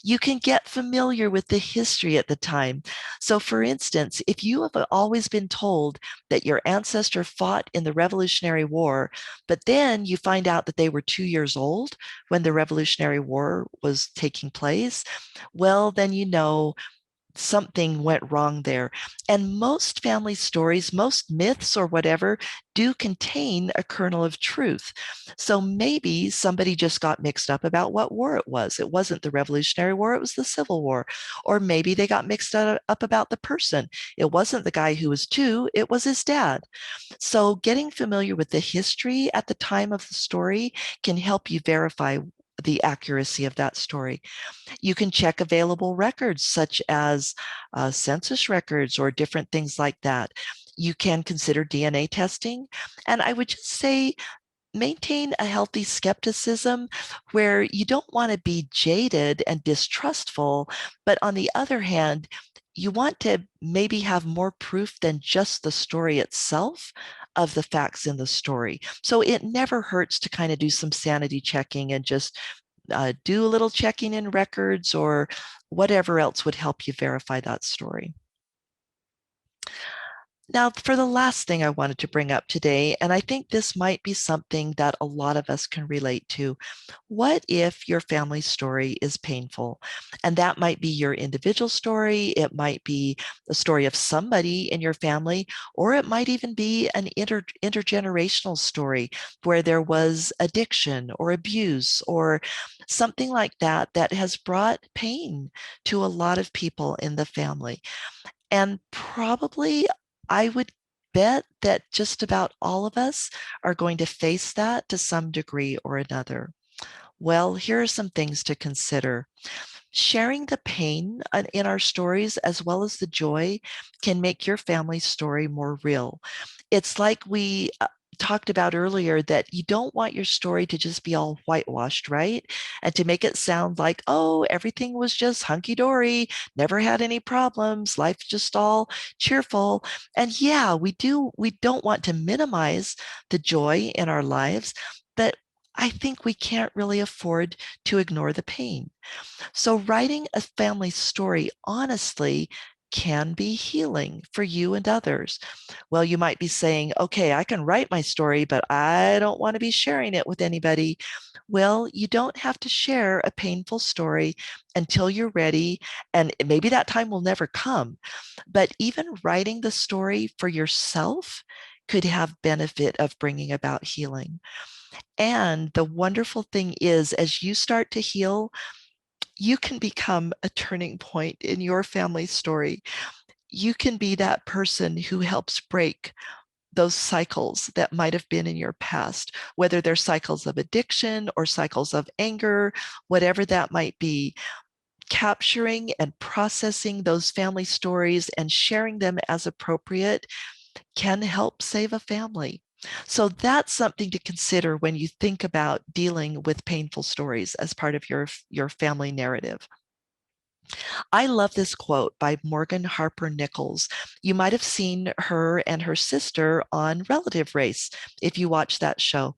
S2: You can get familiar with the history at the time. So for instance, if you have always been told that your ancestor fought in the Revolutionary War, but then you find out that they were 2 years old when the Revolutionary War was taking place, well, then you know something went wrong there. And most family stories, most myths or whatever, do contain a kernel of truth. So maybe somebody just got mixed up about what war it was. It wasn't the Revolutionary War, it was the Civil War. Or maybe they got mixed up about the person. It wasn't the guy who was two, it was his dad. So getting familiar with the history at the time of the story can help you verify the accuracy of that story. You can check available records such as census records or different things like that. You can consider DNA testing. And I would just say maintain a healthy skepticism where you don't want to be jaded and distrustful, but on the other hand, you want to maybe have more proof than just the story itself of the facts in the story. So it never hurts to kind of do some sanity checking and just do a little checking in records or whatever else would help you verify that story. Now, for the last thing I wanted to bring up today, and I think this might be something that a lot of us can relate to. What if your family story is painful? And that might be your individual story, it might be the story of somebody in your family, or it might even be an intergenerational story where there was addiction or abuse or something like that that has brought pain to a lot of people in the family. And probably I would bet that just about all of us are going to face that to some degree or another. Well, here are some things to consider. Sharing the pain in our stories as well as the joy can make your family story more real. It's like we talked about earlier that you don't want your story to just be all whitewashed, right? And to make it sound like, oh, everything was just hunky dory, never had any problems, life's just all cheerful. And yeah, we don't want to minimize the joy in our lives, but I think we can't really afford to ignore the pain. So, writing a family story honestly can be healing for you and others. Well, you might be saying, okay, I can write my story, but I don't want to be sharing it with anybody. Well, you don't have to share a painful story until you're ready. And maybe that time will never come. But even writing the story for yourself could have benefit of bringing about healing. And the wonderful thing is, as you start to heal, you can become a turning point in your family story. You can be that person who helps break those cycles that might have been in your past, whether they're cycles of addiction or cycles of anger, whatever that might be. Capturing and processing those family stories and sharing them as appropriate can help save a family. So that's something to consider when you think about dealing with painful stories as part of your family narrative. I love this quote by Morgan Harper Nichols. You might have seen her and her sister on Relative Race if you watch that show.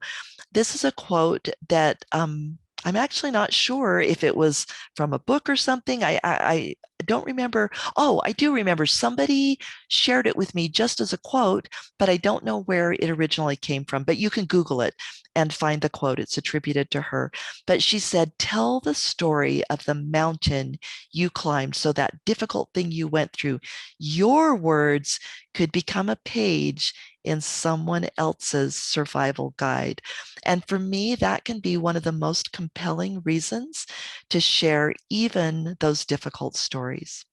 S2: This is a quote that I'm actually not sure if it was from a book or something. I don't remember. Oh, I do remember somebody shared it with me just as a quote, but I don't know where it originally came from. But you can Google it and find the quote. It's attributed to her. But she said, tell the story of the mountain you climbed. So that difficult thing you went through, your words could become a page in someone else's survival guide. And for me, that can be one of the most compelling reasons to share even those difficult stories.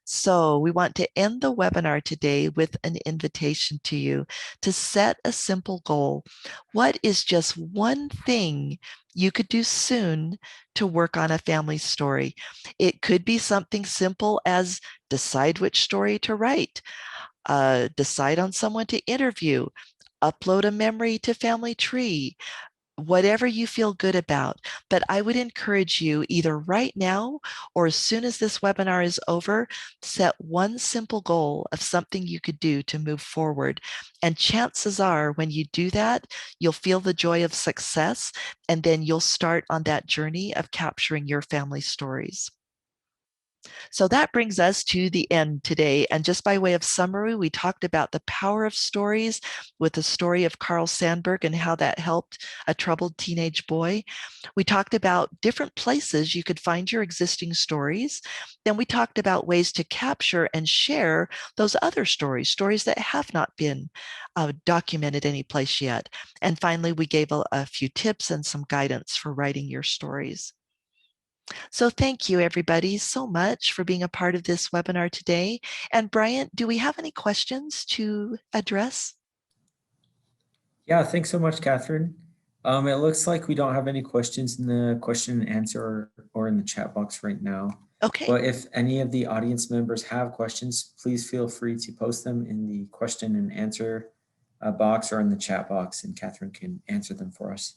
S2: So, we want to end the webinar today with an invitation to you to set a simple goal. What is just one thing you could do soon to work on a family story? It could be something simple as decide which story to write, decide on someone to interview, upload a memory to Family Tree, whatever you feel good about. But I would encourage you either right now or as soon as this webinar is over, set one simple goal of something you could do to move forward. And chances are when you do that, you'll feel the joy of success, and then you'll start on that journey of capturing your family stories. So that brings us to the end today. And just by way of summary, we talked about the power of stories with the story of Carl Sandburg and how that helped a troubled teenage boy. We talked about different places you could find your existing stories. Then we talked about ways to capture and share those other stories, stories that have not been documented any place yet. And finally, we gave a few tips and some guidance for writing your stories. So thank you, everybody, so much for being a part of this webinar today. And Bryant, do we have any questions to address?
S1: Yeah, thanks so much, Catherine. It looks like we don't have any questions in the question and answer or in the chat box right now.
S2: Okay.
S1: But if any of the audience members have questions, please feel free to post them in the question and answer box or in the chat box, and Kathryn can answer them for us.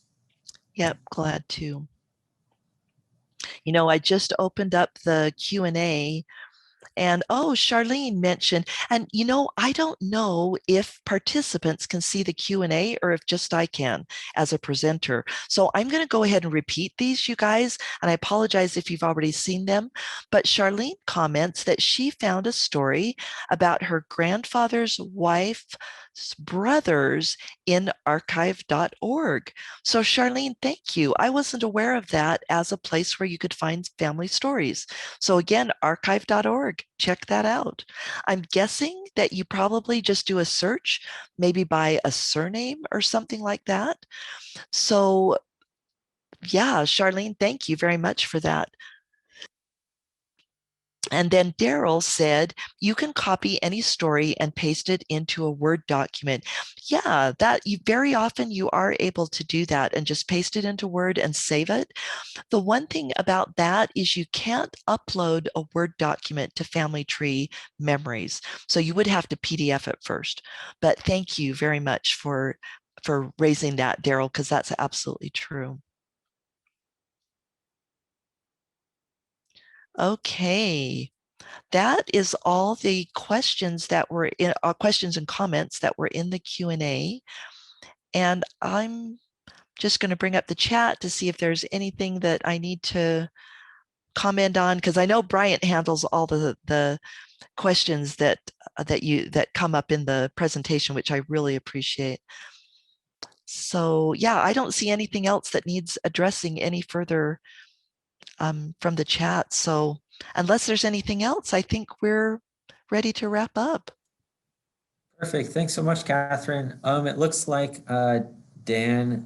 S2: Yep, glad to. I just opened up the Q&A. And oh, Charlene mentioned, and I don't know if participants can see the Q&A or if just I can as a presenter. So I'm going to go ahead and repeat these, you guys, and I apologize if you've already seen them. But Charlene comments that she found a story about her grandfather's wife's brothers in archive.org. So Charlene, thank you. I wasn't aware of that as a place where you could find family stories. So again, archive.org, check that out. I'm guessing that you probably just do a search, maybe by a surname or something like that. So yeah, Charlene, thank you very much for that. And then Daryl said, you can copy any story and paste it into a Word document. Yeah, that you very often you are able to do that and just paste it into Word and save it. The one thing about that is you can't upload a Word document to Family Tree Memories. So you would have to PDF it first. But thank you very much for raising that, Daryl, because that's absolutely true. Okay. That is all the questions that were in questions and comments that were in the Q&A. And I'm just going to bring up the chat to see if there's anything that I need to comment on, because I know Bryant handles all the questions that come up in the presentation, which I really appreciate. So yeah, I don't see anything else that needs addressing any further from the chat. So unless there's anything else, I think we're ready to wrap up.
S1: Perfect. Thanks so much, Kathryn. It looks like Dan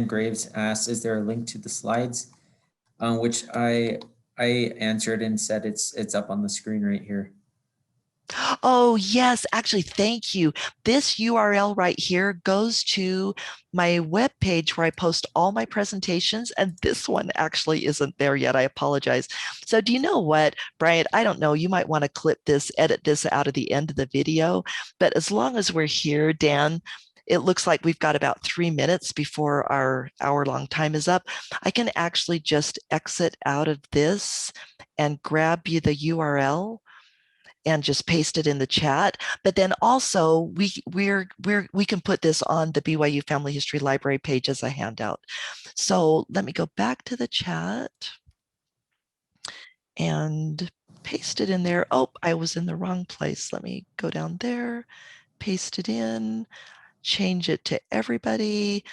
S1: Graves asked, "Is there a link to the slides?" Which I answered and said it's up on the screen right here.
S2: Oh, yes. Actually, thank you. This URL right here goes to my webpage where I post all my presentations. And this one actually isn't there yet. I apologize. So do you know what, Bryant? I don't know. You might want to clip this, edit this out of the end of the video. But as long as we're here, Dan, it looks like we've got about 3 minutes before our hour-long time is up. I can actually just exit out of this and grab you the URL and just paste it in the chat. But then also we can put this on the BYU Family History Library page as a handout. So let me go back to the chat and paste it in there. Oh, I was in the wrong place. Let me go down there, paste it in, change it to everybody,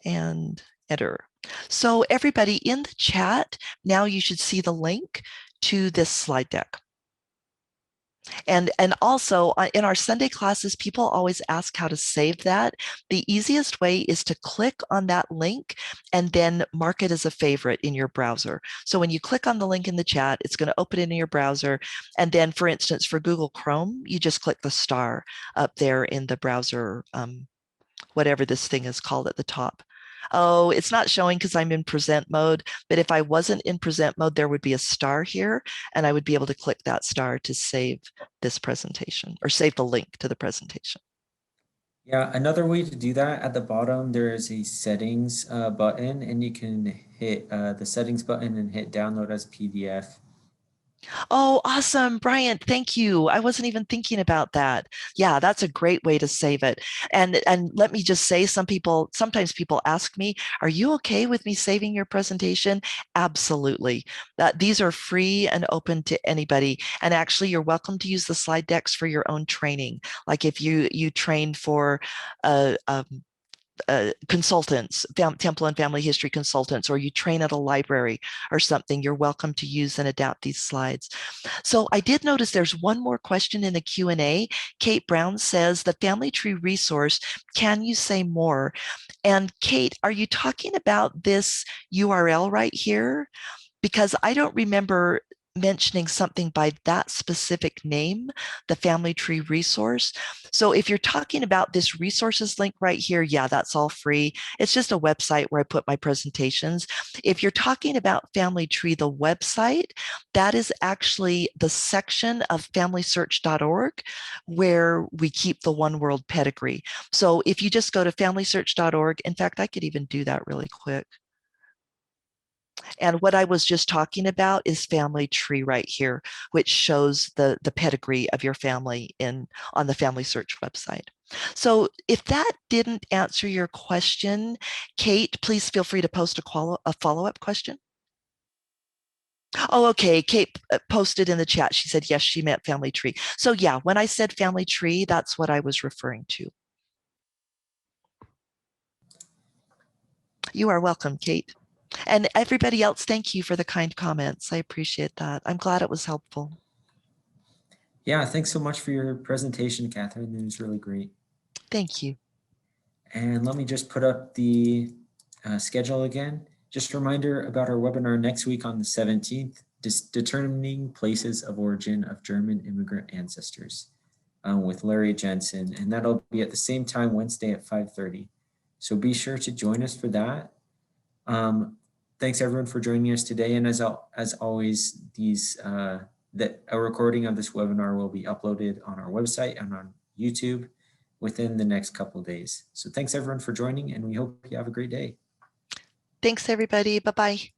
S2: and enter. So everybody in the chat, now you should see the link to this slide deck. And also in our Sunday classes, people always ask how to save that. The easiest way is to click on that link and then mark it as a favorite in your browser. So when you click on the link in the chat, it's going to open it in your browser. And then, for instance, for Google Chrome, you just click the star up there in the browser, whatever this thing is called at the top. Oh, it's not showing because I'm in present mode, but if I wasn't in present mode, there would be a star here, and I would be able to click that star to save this presentation or save the link to the presentation.
S1: Yeah, another way to do that, at the bottom, there is a settings button, and you can hit the settings button and hit download as PDF.
S2: Oh, awesome, Bryant. Thank you. I wasn't even thinking about that. Yeah, that's a great way to save it. And let me just say, sometimes people ask me, are you okay with me saving your presentation? Absolutely. These are free and open to anybody. And actually, you're welcome to use the slide decks for your own training. Like if you train for a consultants, temple and family history consultants, or you train at a library or something, you're welcome to use and adapt these slides. So I did notice there's one more question in the Q&A. Kate Brown says, the family tree resource, can you say more? And Kate, are you talking about this URL right here? Because I don't remember mentioning something by that specific name, the family tree resource. So if you're talking about this resources link right here, yeah, that's all free. It's just a website where I put my presentations. If you're talking about family tree, the website, that is actually the section of familysearch.org where we keep the one world pedigree. So if you just go to familysearch.org, in fact, I could even do that really quick. And what I was just talking about is family tree right here, which shows the pedigree of your family on the Family Search website. So if that didn't answer your question, Kate, please feel free to post a follow-up question. Oh, okay. Kate posted in the chat. She said, yes, she meant family tree. So yeah, when I said family tree, that's what I was referring to. You are welcome, Kate. And everybody else, thank you for the kind comments. I appreciate that. I'm glad it was helpful.
S1: Yeah, thanks so much for your presentation, Kathryn. It was really great.
S2: Thank you.
S1: And let me just put up the schedule again. Just a reminder about our webinar next week on the 17th, Determining Places of Origin of German Immigrant Ancestors with Larry Jensen. And that'll be at the same time, Wednesday at 5:30. So be sure to join us for that. Thanks everyone for joining us today. And as always, a recording of this webinar will be uploaded on our website and on YouTube within the next couple of days. So thanks everyone for joining, and we hope you have a great day.
S2: Thanks, everybody. Bye-bye.